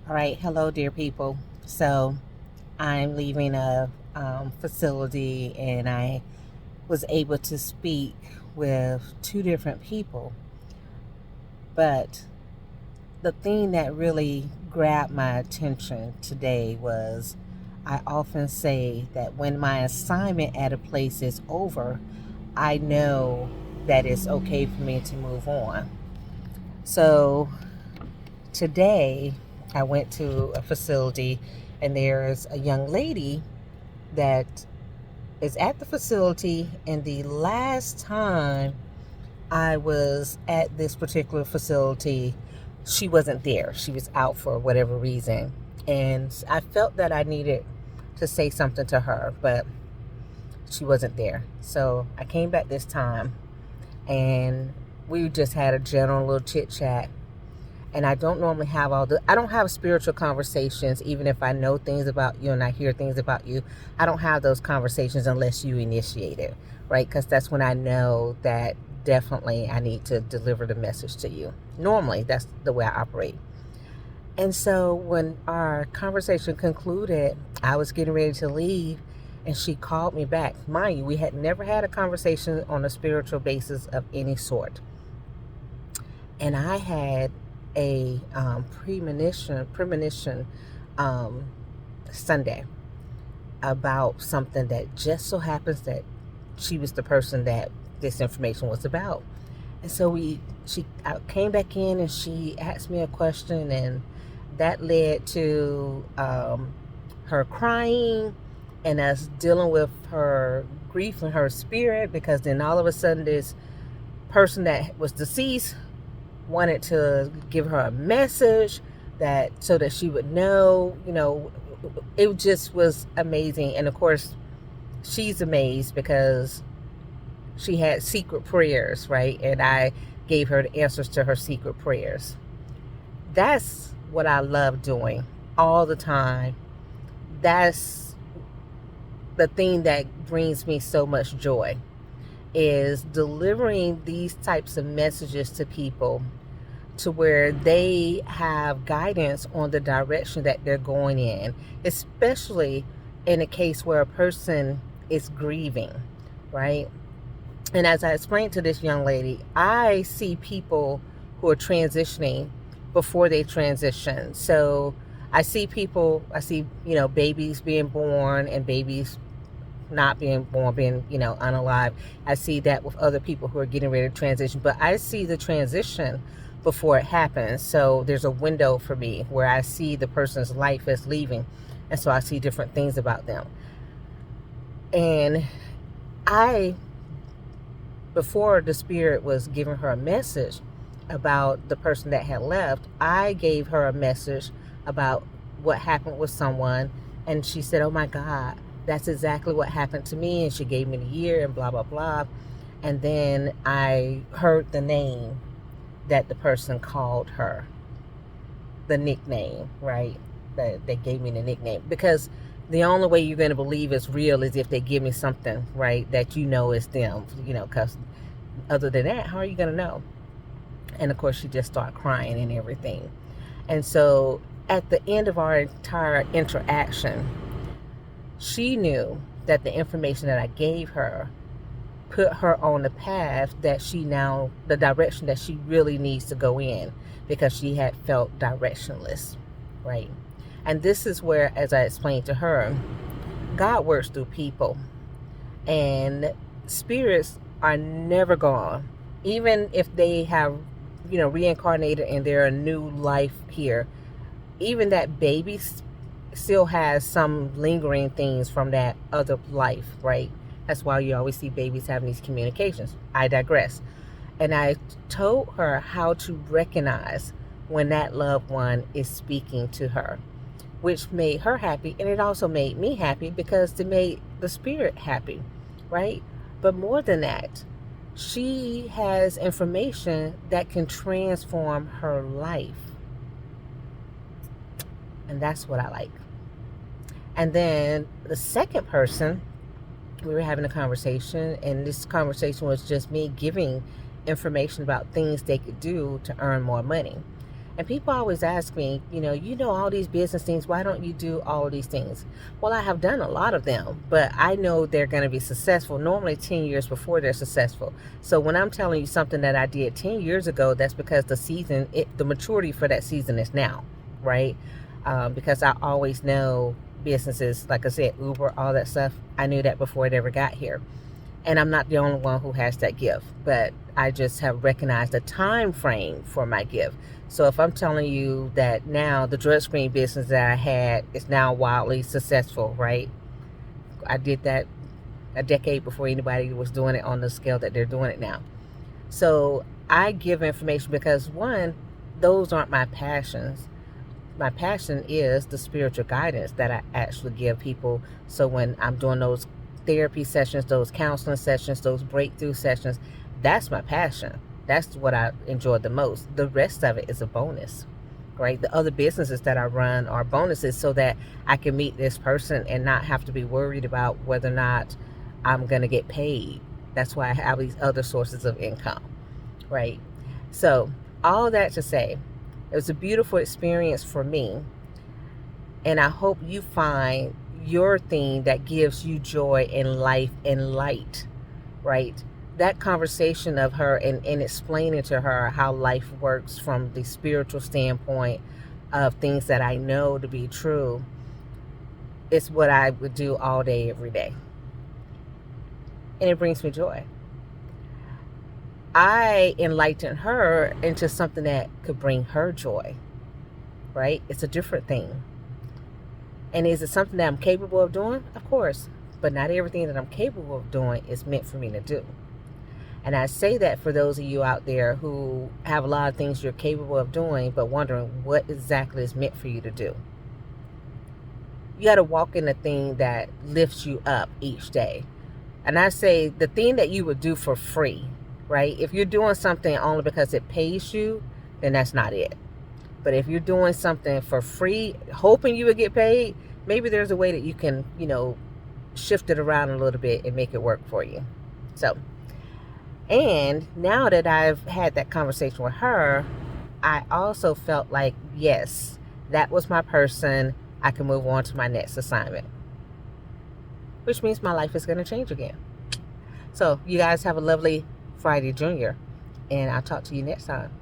All right, hello, dear people. So I'm leaving a facility, and I was able to speak with two different people. But the thing that really grabbed my attention today was I often say that when my assignment at a place is over, I know that it's okay for me to move on. So today, I went to a facility, and there's a young lady that is at the facility. And the last time I was at this particular facility, she wasn't there. She was out for whatever reason. And I felt that I needed to say something to her, but she wasn't there. So I came back this time, and we just had a general little chit chat. And I don't normally have I don't have spiritual conversations, even if I know things about you and I hear things about you. I don't have those conversations unless you initiate it, right? Because that's when I know that definitely I need to deliver the message to you. Normally, that's the way I operate. And so when our conversation concluded, I was getting ready to leave, and she called me back. Mind you, we had never had a conversation on a spiritual basis of any sort. And I had a premonition um, Sunday about something that just so happens that she was the person that this information was about. And so she I came back in, and she asked me a question, and that led to her crying and us dealing with her grief and her spirit, because then all of a sudden this person that was deceased wanted to give her a message that so that she would know, it just was amazing. And of course, she's amazed because she had secret prayers, right? And I gave her the answers to her secret prayers. That's what I love doing all the time. That's the thing that brings me so much joy, is delivering these types of messages to people to where they have guidance on the direction that they're going in, especially in a case where a person is grieving, right? And as I explained to this young lady, I see people who are transitioning before they transition. So I see, babies being born and babies not being born, being, unalive. I see that with other people who are getting ready to transition, but I see the transition before it happens. So there's a window for me where I see the person's life as leaving. And so I see different things about them. And I, before the spirit was giving her a message about the person that had left, I gave her a message about what happened with someone. And she said, "Oh my God, that's exactly what happened to me." And she gave me the year and blah, blah, blah. And then I heard the name that the person called her, the nickname, right? That they gave me the nickname, because the only way you're going to believe it's real is if they give me something, right, that is them, because other than that, how are you going to know? And of course, she just started crying and everything. And so at the end of our entire interaction, she knew that the information that I gave her put her on the path that the direction that she really needs to go in, because she had felt directionless, right? And this is where, as I explained to her, God works through people, and spirits are never gone. Even if they have, reincarnated and they're a new life here, even that baby still has some lingering things from that other life, right? That's why you always see babies having these communications. I digress. And I told her how to recognize when that loved one is speaking to her, which made her happy. And it also made me happy because it made the spirit happy, right? But more than that, she has information that can transform her life. And that's what I like. And then the second person, we were having a conversation, and this conversation was just me giving information about things they could do to earn more money. And people always ask me, you know all these business things, why don't you do all of these things? Well, I have done a lot of them, but I know they're going to be successful normally 10 years before they're successful. So when I'm telling you something that I did 10 years ago, that's because the maturity for that season is now, right? Because I always know businesses, like I said, Uber, all that stuff. I knew that before it ever got here. And I'm not the only one who has that gift, but I just have recognized the time frame for my gift. So if I'm telling you that now the drug screen business that I had is now wildly successful, right? I did that a decade before anybody was doing it on the scale that they're doing it now. So I give information because, one, those aren't my passions. My passion is the spiritual guidance that I actually give people. So when I'm doing those therapy sessions, those counseling sessions, those breakthrough sessions, that's my passion. That's what I enjoy the most. The rest of it is a bonus, right? The other businesses that I run are bonuses so that I can meet this person and not have to be worried about whether or not I'm going to get paid. That's why I have these other sources of income, right? So all that to say, it was a beautiful experience for me. And I hope you find your thing that gives you joy in life and light, right? That conversation of her and explaining to her how life works from the spiritual standpoint of things that I know to be true is what I would do all day, every day. And it brings me joy. I enlightened her into something that could bring her joy, right? It's a different thing. And is it something that I'm capable of doing? Of course. But not everything that I'm capable of doing is meant for me to do. And I say that for those of you out there who have a lot of things you're capable of doing, but wondering what exactly is meant for you to do. You got to walk in the thing that lifts you up each day. And I say the thing that you would do for free, right? If you're doing something only because it pays you, then that's not it. But if you're doing something for free, hoping you would get paid, maybe there's a way that you can, shift it around a little bit and make it work for you. So, and now that I've had that conversation with her, I also felt like, yes, that was my person. I can move on to my next assignment, which means my life is going to change again. So you guys have a lovely Friday, Junior, and I'll talk to you next time.